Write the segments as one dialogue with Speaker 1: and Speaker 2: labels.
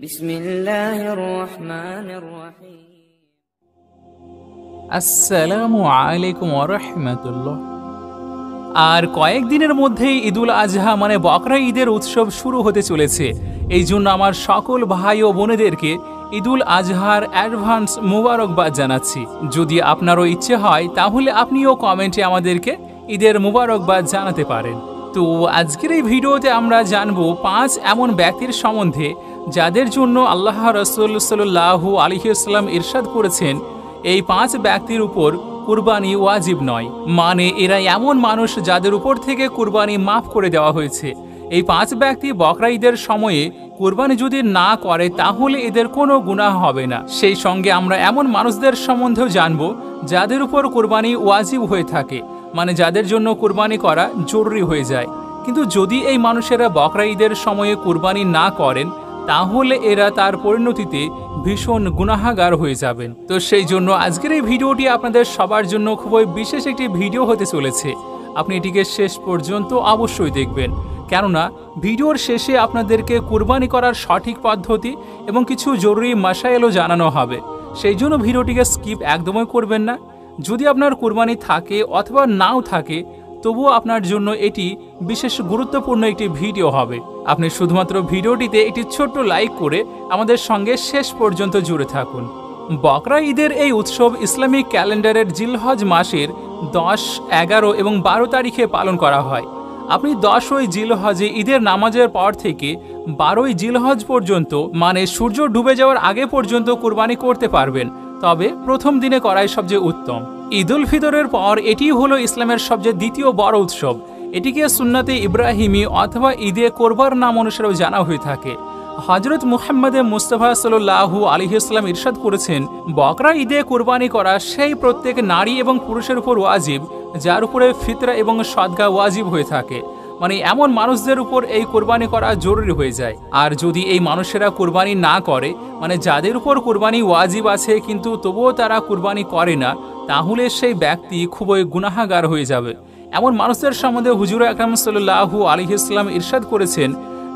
Speaker 1: বিসমিল্লাহির রহমানির রহিম।
Speaker 2: আসসালামু আলাইকুম ওয়া রাহমাতুল্লাহ। আর কয়েকদিনের মধ্যেই ঈদুল আজহা মানে বকরা ঈদের উৎসব শুরু হতে চলেছে। এই জন্য আমার সকল ভাই ও বোনেদেরকে ঈদুল আজহার অ্যাডভান্স মুবারকবাদ জানাচ্ছি। যদি আপনারও ইচ্ছে হয় তাহলে আপনিও কমেন্টে আমাদেরকে ঈদের মুবারকবাদ জানাতে পারেন। তো আজকের এই ভিডিওতে আমরা জানবো 5 এমন ব্যক্তির সম্বন্ধে যাদের জন্য আল্লাহ রাসূল সাল্লাল্লাহু আলাইহি ওয়াসাল্লাম ইরশাদ করেছেন এই 5 ব্যক্তির উপর কুরবানি ওয়াজিব নয়, মানে এরা এমন মানুষ যাদের উপর থেকে কুরবানি মাফ করে দেওয়া হয়েছে। এই 5 ব্যক্তি বকরা ঈদের সময়ে কুরবানি যদি না করে তাহলে এদের কোনো গুনাহ হবে না। সেই সঙ্গে আমরা এমন মানুষদের সম্বন্ধেও জানবো যাদের উপর কুরবানি ওয়াজিব হয়ে থাকে, মানে যাদের জন্য কুরবানি করা জরুরি হয়ে যায়। কিন্তু যদি এই মানুষেরা বকরা ঈদের সময়ে কুরবানি না করেন তাহলে এরা তার পরিণতিতে ভীষণ গুনাহগার হয়ে যাবেন। তো সেই জন্য আজকের এই ভিডিওটি আপনাদের সবার জন্য খুবই বিশেষ একটি ভিডিও হতে চলেছে। আপনি এটিকে শেষ পর্যন্ত অবশ্যই দেখবেন, কেননা ভিডিওর শেষে আপনাদেরকে কুরবানি করার সঠিক পদ্ধতি এবং কিছু জরুরি মাসাইলও জানানো হবে। সেই জন্য ভিডিওটিকে স্কিপ একদমই করবেন না। যদি আপনার কুরবানি থাকে অথবা নাও থাকে তবুও আপনার জন্য এটি বিশেষ গুরুত্বপূর্ণ একটি ভিডিও হবে। আপনি শুধুমাত্র ভিডিওটিতে একটি ছোট্ট লাইক করে আমাদের সঙ্গে শেষ পর্যন্ত জুড়ে থাকুন। বকরা ঈদের এই উৎসব ইসলামিক ক্যালেন্ডারের জিলহজ মাসের 10, 11 এবং 12 তারিখে পালন করা হয়। আপনি 10ই জিলহজে ঈদের নামাজের পর থেকে 12ই জিলহজ পর্যন্ত, মানে সূর্য ডুবে যাওয়ার আগে পর্যন্ত কুরবানি করতে পারবেন, তবে প্রথম দিনে করাই সবচেয়ে উত্তম। ঈদুল ফিতরের পর এটি হলো ইসলামের সবচেয়ে দ্বিতীয় বড় উৎসব। এটিকে সুন্নাতে ইব্রাহিমি অথবা ঈদে কোরবার নাম অনুসারেও জানা হয়ে থাকে। হযরত মুহাম্মদ মুস্তাফা সাল্লাল্লাহু আলাইহি ওয়াসাল্লাম ইরশাদ করেছেন, বকরা ঈদে কুরবানি করা সেই প্রত্যেক নারী এবং পুরুষের উপর ওয়াজিব যার উপরে ফিতরা এবং সদকা ওয়াজিব হয়ে থাকে, মানে এমন মানুষদের উপর এই কুরবানি করা জরুরি হয়ে যায়। আর যদি এই মানুষেরা কুরবানি না করে, মানে যাদের উপর কুরবানি ওয়াজিব আছে কিন্তু তবুও তারা কুরবানি করে না, তাহলে সেই ব্যক্তি খুবই গুনাহগার হয়ে যাবে। এমন মানুষদের সম্বন্ধে হুজুর আকরাম সাল্লাল্লাহু আলাইহি ওয়াসাল্লাম ইরশাদ করেছেন,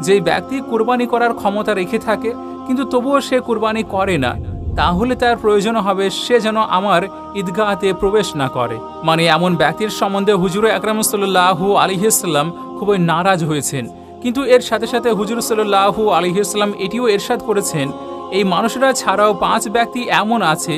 Speaker 2: যে ব্যক্তি কুরবানি করার ক্ষমতা রেখে থাকে কিন্তু তবুও সে কুরবানি করে না, তাহলে তার প্রয়োজন হবে সে যেন আমার ঈদগাহতে প্রবেশ না করে। মানে এমন ব্যক্তির সম্বন্ধে হুজুর আকরাম সাল্লাল্লাহু আলাইহি ওয়াসাল্লাম খুবই নারাজ হয়েছেন। কিন্তু এর সাথে সাথে হুজুর সাল্লাল্লাহু আলাইহি ওয়াসাল্লাম এটিও ইরশাদ করেছেন, এই মানুষরা ছাড়াও 5 ব্যক্তি এমন আছে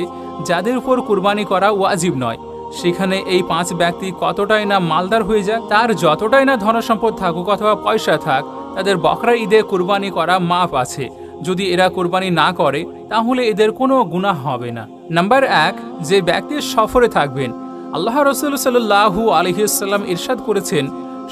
Speaker 2: যাদের উপর কুরবানি করা ওয়াজিব নয়। সেখানে এই 5 ব্যক্তি কতটাই না মালদার হয়ে যায়, তার যতটাই না ধনসম্পদ থাকুক অথবা পয়সা থাক, তাদের বকরা ঈদে কুরবানি করা মাফ আছে। যদি এরা কুরবানি না করে তাহলে এদের কোনো গুনাহ হবে না। নাম্বার 1, যে ব্যক্তি সফরে থাকবেন। আল্লাহ রাসূল সাল্লাল্লাহু আলাইহি ওয়াসাল্লাম ইরশাদ করেছেন,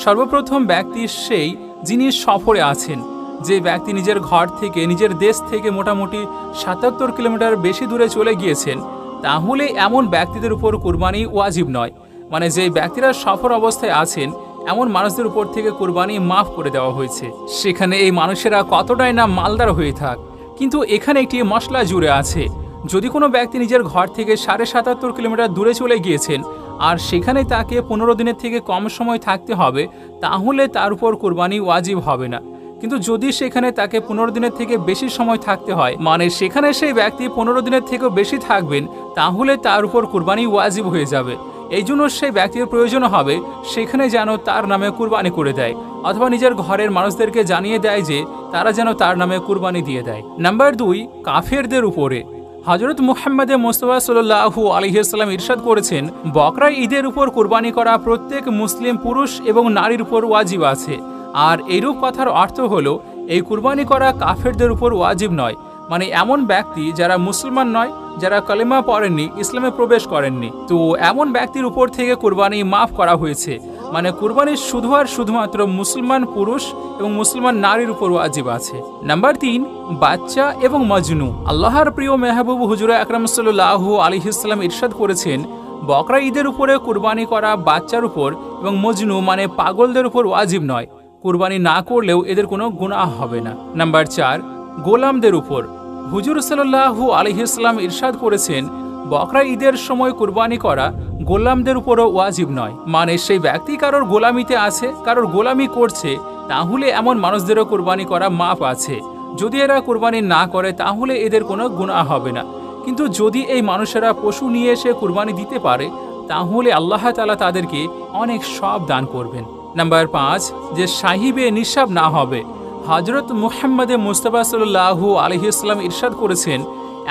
Speaker 2: সর্বপ্রথম ব্যক্তি সেই যিনি সফরে আছেন। যে ব্যক্তি নিজের ঘর থেকে, নিজের দেশ থেকে মোটামুটি 77 কিলোমিটার বেশি দূরে চলে গিয়েছেন, তাহলে এমন ব্যক্তিদের উপর কুরবানি ওয়াজিব নয়। মানে যে ব্যক্তিরা সফর অবস্থায় আছেন এমন মানুষদের উপর থেকে কুরবানি মাফ করে দেওয়া হয়েছে। সেখানে এই মানুষেরা কতটাই না মালদার হয়ে থাক, কিন্তু এখানে একটি মশলা জুড়ে আছে। যদি কোনো ব্যক্তি নিজের ঘর থেকে 77.5 কিলোমিটার দূরে চলে গিয়েছেন আর সেখানে তাকে 15 দিনের থেকে কম সময় থাকতে হবে, তাহলে তার উপর কুরবানি ওয়াজিব হবে না। কিন্তু যদি সেখানে তাকে 15 দিনের থেকে বেশি সময় থাকতে হয়, মানে সেখানে সেই ব্যক্তি 15 দিনের থেকেও বেশি থাকবেন, তাহলে তার উপর কুরবানি ওয়াজিব হয়ে যাবে। এই জন্য সেই ব্যক্তির প্রয়োজন হবে সেখানে যেন তার নামে কুরবানি করে দেয়, অথবা নিজের ঘরের মানুষদেরকে জানিয়ে দেয় যে তারা যেন তার নামে কুরবানি দিয়ে দেয়। নাম্বার 2, কাফেরদের উপরে। হযরত মুহাম্মদ মুস্তাফা সাল্লাল্লাহু আলাইহি ওয়াসাল্লাম ইরশাদ করেছেন, বকরা ঈদের উপর কুরবানি করা প্রত্যেক মুসলিম পুরুষ এবং নারীর উপর ওয়াজিব আছে। আর এইরূপ কথার অর্থ হলো এই কুরবানি করা কাফেরদের উপর ওয়াজিব নয়, মানে এমন ব্যক্তি যারা মুসলমান নয়, যারা কালেমা পড়েননি, ইসলামে প্রবেশ করেননি, তো এমন ব্যক্তির উপর থেকে কুরবানি মাফ করা হয়েছে। মানে কুরবানি শুধু আর শুধুমাত্র মুসলমান পুরুষ এবং মুসলমান নারীর উপর ওয়াজিব আছে। নাম্বার 3, বাচ্চা এবং মজনু। আল্লাহর প্রিয় মেহবুব হুজুর আকরাম সাল্লাল্লাহু আলাইহি ওয়াসাল্লাম ইরশাদ করেছেন, বকরা ঈদের উপরে কুরবানি করা বাচ্চার উপর এবং মজনু মানে পাগলদের উপর ওয়াজিব নয়। কুরবানি না করলেও এদের কোনো গুনাহ হবে না। নাম্বার 4, গোলামদের উপর। হুজুর সাল্লাল্লাহু আলাইহি ওয়াসাল্লাম ইরশাদ করেছেন, বকরা ঈদের সময় কুরবানি করা গোলামদের উপরও ওয়াজিব নয়। মানে সেই ব্যক্তি কারোর গোলামিতে আছে, কারোর গোলামি করছে, তাহলে এমন মানুষদেরও কুরবানি করা মাফ আছে। যদি এরা কুরবানি না করে তাহলে এদের কোনো গুনাহ হবে না। কিন্তু যদি এই মানুষেরা পশু নিয়ে এসে কুরবানি দিতে পারে তাহলে আল্লাহ তাআলা তাদেরকে অনেক সওয়াব দান করবেন। নাম্বার 5, যে সাহিবে নিসাব না হবে। হযরত মুহাম্মদ মুস্তাফা সাল্লাল্লাহু আলাইহি ওয়াসাল্লাম ইরশাদ করেছেন,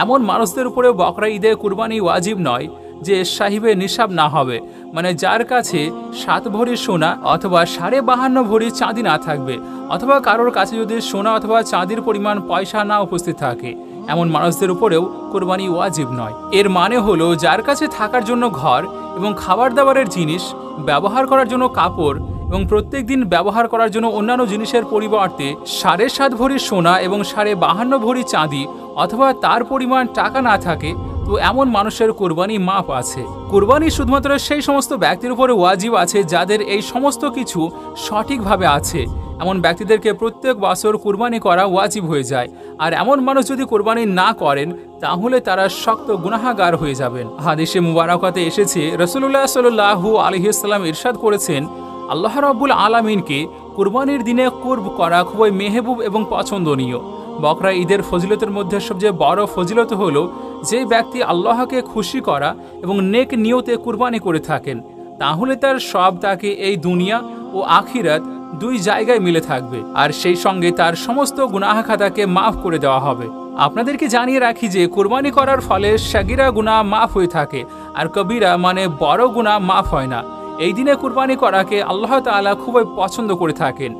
Speaker 2: এমন মানুষদের উপরে বকরা ঈদে কুরবানি ওয়াজিব নয় যে সাহিবে নিসাব না হবে, মানে যার কাছে 7 ভরি সোনা অথবা 52.5 ভরি চাঁদি না থাকবে, অথবা কারোর কাছে যদি সোনা অথবা চাঁদির পরিমাণ পয়সা না উপস্থিত থাকে, এমন মানুষদের উপরেও কুরবানি ওয়াজিব নয়। এর মানে হলো যার কাছে থাকার জন্য ঘর এবং খাবার দাবারের জিনিস, ব্যবহার করার জন্য কাপড় এবং প্রত্যেক দিন ব্যবহার করার জন্য অন্যান্য জিনিসের পরিবর্তে 7.5 ভরি সোনা এবং 52.5 ভরি চাঁদি অথবা তার পরিমাণ টাকা না থাকে, তো এমন মানুষের কুরবানি মাফ আছে। কুরবানি শুধুমাত্র সেই সমস্ত ব্যক্তির উপরে ওয়াজিব আছে যাদের এই সমস্ত কিছু সঠিকভাবে আছে। এমন ব্যক্তিদেরকে প্রত্যেক বছর কুরবানি করা ওয়াজিব হয়ে যায়। আর এমন মানুষ যদি কুরবানি না করেন তাহলে তারা শক্ত গুনাহগার হয়ে যাবেন। হাদিসে মুবারাকাতে এসেছে, রাসূলুল্লাহ সাল্লাল্লাহু আলাইহি ওয়াসাল্লাম ইরশাদ করেছেন, আল্লাহ রাব্বুল আলামিনকে কুরবানির দিনে কুরব করা খুবই মেহবুব এবং পছন্দনীয়। বকরা ঈদের ফজিলতের মধ্যে সবচেয়ে বড় ফজিলত হলো যে ব্যক্তি আল্লাহকে খুশি করা এবং নেক নিয়তে কুরবানি করে থাকেন তাহলে তার সব তাকে এই দুনিয়া ও আখিরাত দুই জায়গায় মিলে থাকবে, আর সেই সঙ্গে তার সমস্ত গুনাহ খাতাকে মাফ করে দেওয়া হবে। আপনাদেরকে জানিয়ে রাখি যে কুরবানি করার ফলে সাগিরা গুনাহ মাফ হয়ে থাকে আর কবিরা মানে বড় গুনাহ মাফ হয় না। এই দিনে কুরবানি করাকে আল্লাহ তাআলা খুবই পছন্দ করে থাকেন,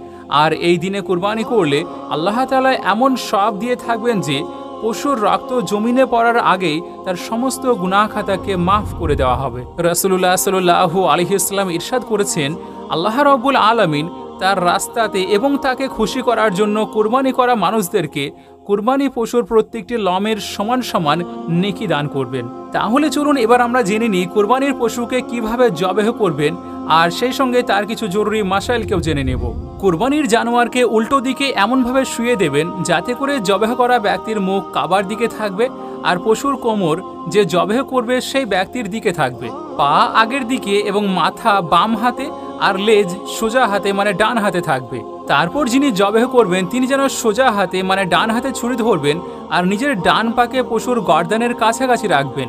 Speaker 2: আর এই দিনে কুরবানি করলে আল্লাহ তাআলা এমন সওয়াব দিয়ে থাকবেন যে পশুর রক্ত জমিনে পড়ার আগেই তার সমস্ত গুনাহ খাতাকে মাফ করে দেওয়া হবে। রাসূলুল্লাহ সাল্লাল্লাহু আলাইহি ওয়াসাল্লাম ইরশাদ করেছেন, আল্লাহ রাব্বুল আলামিন তার রাস্তাতে এবং তাকে খুশি করার জন্য কুরবানি করা মানুষদেরকে কুরবানি পশুর প্রত্যেকটি লমের সমান সমান নেকি দান করবেন। তাহলে চলুন এবার আমরা জেনে নিই কুরবানির পশুকে কিভাবে জবেহ করবেন, আর সেই সঙ্গে তার কিছু জরুরি মাসাইলকেও জেনে নেব। কুরবানির জানোয়ারকে উল্টো দিকে এমনভাবে শুয়ে দেবেন যাতে করে জবেহ করা ব্যক্তির মুখ কাবার দিকে থাকবে আর পশুর কোমর যে জবেহ করবে সেই ব্যক্তির দিকে থাকবে। পা আগের দিকে এবং মাথা বাম হাতে আর লেজ সোজা হাতে মানে ডান হাতে থাকবে। তারপর যিনি জবেহ করবেন তিনি যেন সোজা হাতে মানে ডান হাতে ছুরি ধরবেন আর নিজের ডান পাকে পশুর গর্দানের কাছাকাছি রাখবেন।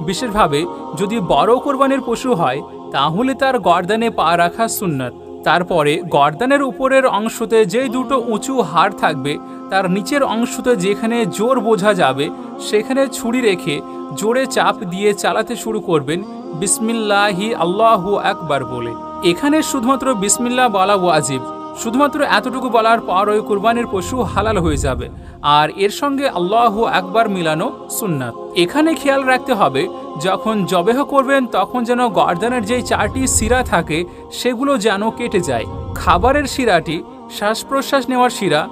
Speaker 2: বিশেষভাবে যদি বড় কোরবানির পশু হয় তাহলে তার গর্দানে পা রাখা সুন্নাত। তারপরে গর্দানের উপরের অংশতে যেই দুটো উঁচু হাড় থাকবে তার নিচের অংশতে যেখানে জোর বোঝা যাবে সেখানে ছুরি রেখে জোরে চাপ দিয়ে চালাতে শুরু করবেন বিসমিল্লাহি আল্লাহু আকবার বলে। এখানে শুধুমাত্র বিসমিল্লাহ বলা ওয়াজিব, শুধুমাত্র এতটুকু বলার পর ওই কুরবানির পশু হালাল হয়ে যাবে, আর এর সঙ্গে আল্লাহু আকবার মিলানো সুন্নাত। এখানে খেয়াল রাখতে হবে যখন জবেহ করবেন তখন যেন গর্দানের যেই 4টি শিরা থাকে সেগুলো যেন কেটে যায়। খাবারের শিরাটি, শ্বাস প্রশ্বাস নেওয়ার শিরা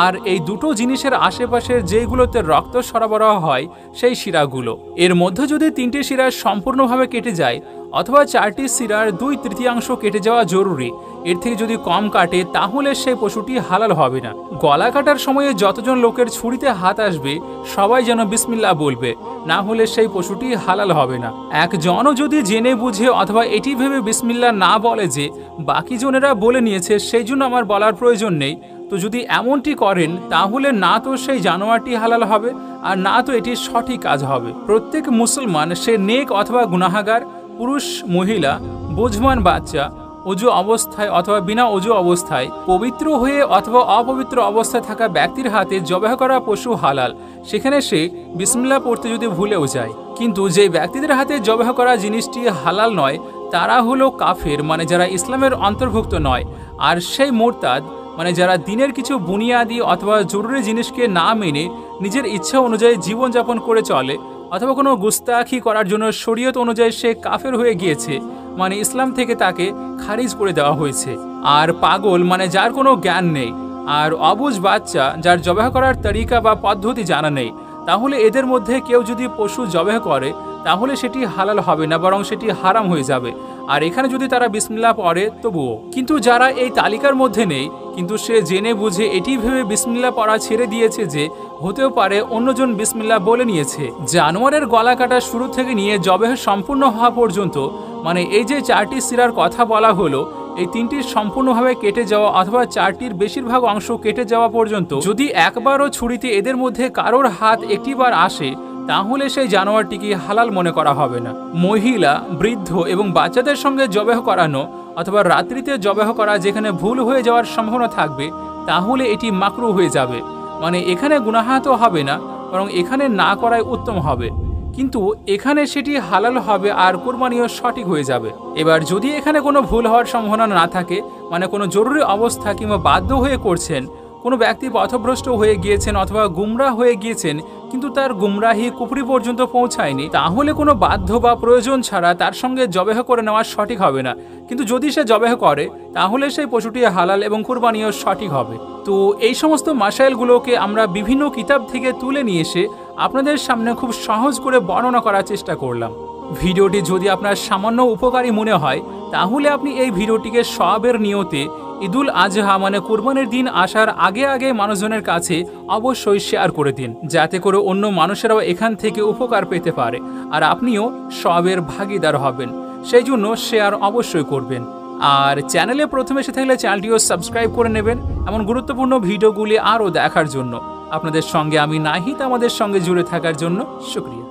Speaker 2: আর এই দুটো জিনিসের আশেপাশের যেগুলোতে রক্ত সরবরাহ হয় সেই শিরাগুলো। এর মধ্যে যদি 3টি শিরা সম্পূর্ণভাবে কেটে যায় অথবা 4টি শিরার 2/3 কেটে যাওয়া জরুরি, এর থেকে যদি কম কাটে তাহলে সেই পশুটি হালাল হবে না। গলা কাটার সময়ে যতজন লোকের ছুরিতে হাত আসবে সবাই যেন বিসমিল্লাহ বলবে, না হলে সেই পশুটি হালাল হবে না। একজনও যদি জেনে বুঝে অথবা এটি ভেবে বিসমিল্লাহ না বলে যে বাকি জনেরা বলে নিয়েছে সেই জন্য আমার বলার প্রয়োজন নেই, তো যদি এমনটি করেন তাহলে না তো সেই জানোয়ারটি হালাল হবে আর না তো এটি সঠিক কাজ হবে। প্রত্যেক মুসলমান সে নেক অথবা গুনাহগার, পুরুষ মহিলা, বোঝমান বাচ্চা, অজু অবস্থায় অথবা বিনা অজু অবস্থায়, পবিত্র হয়ে অথবা অপবিত্র অবস্থায় থাকা ব্যক্তির হাতে জবাহ করা পশু হালাল, সেখানে সে বিসমিল্লাহ পড়তে যদি ভুলেও যায়। কিন্তু যে ব্যক্তিদের হাতে জবাহ করা জিনিসটি হালাল নয় তারা হলো কাফের, মানে যারা ইসলামের অন্তর্ভুক্ত নয়, আর সেই মুরতাদ মানে যারা দিনের কিছু বুনিয়াদি অথবা জরুরি জিনিসকে না মেনে নিজের ইচ্ছা অনুযায়ী জীবনযাপন করে চলে, অথবা কোনো গুস্তাখি করার জন্য শরীয়ত অনুযায়ী সে কাফের হয়ে গিয়েছে, মানে ইসলাম থেকে তাকে খারিজ করে দেওয়া হয়েছে। আর পাগল মানে যার কোনো জ্ঞান নেই, আর অবুঝ বাচ্চা যার জবাহ করার তরিকা বা পদ্ধতি জানা নেই, তাহলে এদের মধ্যে কেউ যদি পশু জবাহ করে তাহলে সেটি হালাল হবে না, বরং সেটি হারাম হয়ে যাবে। আর এখানে যদি তারা বিসমিল্লাহ পড়ে তবুও। কিন্তু যারা এই তালিকার মধ্যে নেই কিন্তু সে জেনে বুঝে এটি ভেবে বিসমিল্লাহ পড়া ছেড়ে দিয়েছে যে হতেও পারে অন্যজন বিসমিল্লাহ বলে নিয়েছে। জানোয়ারের গলা কাটা শুরু থেকে নিয়ে জবেহ সম্পূর্ণ হওয়া পর্যন্ত, মানে এই যে 4টি সিরার কথা বলা হলো, এই 3টির সম্পূর্ণভাবে কেটে যাওয়া অথবা 4টির বেশিরভাগ অংশ কেটে যাওয়া পর্যন্ত যদি একবারও ছুরিতে এদের মধ্যে কারোর হাত একটিবার আসে, তাহলে সেই জানোয়ারটিকে হালাল মনে করা হবে না। মহিলা, বৃদ্ধ এবং বাচ্চাদের সঙ্গে জবেহ করানো অথবা রাত্রিতে জবেহ করা যেখানে ভুল হয়ে যাওয়ার সম্ভাবনা থাকবে, তাহলে এটি মাকরু হয়ে যাবে। মানে এখানে গুনাহ তো হবে না, বরং এখানে না করাই উত্তম হবে, কিন্তু এখানে সেটি হালাল হবে আর কোরবানিও সঠিক হয়ে যাবে। এবার যদি এখানে কোনো ভুল হওয়ার সম্ভাবনা না থাকে, মানে কোনো জরুরি অবস্থা কিংবা বাধ্য হয়ে করছেন, কোনো ব্যক্তি পথভ্রষ্ট হয়ে গিয়েছেন অথবা গুমরাহ হয়ে গিয়েছেন কিন্তু তার গুমরাহি কুফরি পর্যন্ত পৌঁছায়নি, তাহলে কোনো বাধ্য বা প্রয়োজন ছাড়া তার সঙ্গে জবেহ করে নেওয়া সঠিক হবে না। কিন্তু যদি সে জবেহ করে, তাহলে সেই পশুটি হালাল এবং কুরবানিও সঠিক হবে। তো এই সমস্ত মাসাইলগুলোকে আমরা বিভিন্ন কিতাব থেকে তুলে নিয়ে এসে আপনাদের সামনে খুব সহজ করে বর্ণনা করার চেষ্টা করলাম। ভিডিওটি যদি আপনার সামান্য উপকারী মনে হয়, তাহলে আপনি এই ভিডিওটিকে সওয়াবের নিয়তে ঈদুল আজহা মানে কোরবানির দিন আসার আগে আগে মানুষজনের কাছে অবশ্যই শেয়ার করে দিন, যাতে করে অন্য মানুষেরাও এখান থেকে উপকার পেতে পারে আর আপনিও সওয়াবের ভাগীদার হবেন। সেই জন্য শেয়ার অবশ্যই করবেন। আর চ্যানেলে প্রথমে এসে থাকলে চ্যানেলটিও সাবস্ক্রাইব করে নেবেন এমন গুরুত্বপূর্ণ ভিডিওগুলি আরও দেখার জন্য। আপনাদের সঙ্গে আমি নাহিদ, আমাদের সঙ্গে জুড়ে থাকার জন্য শুকরিয়া।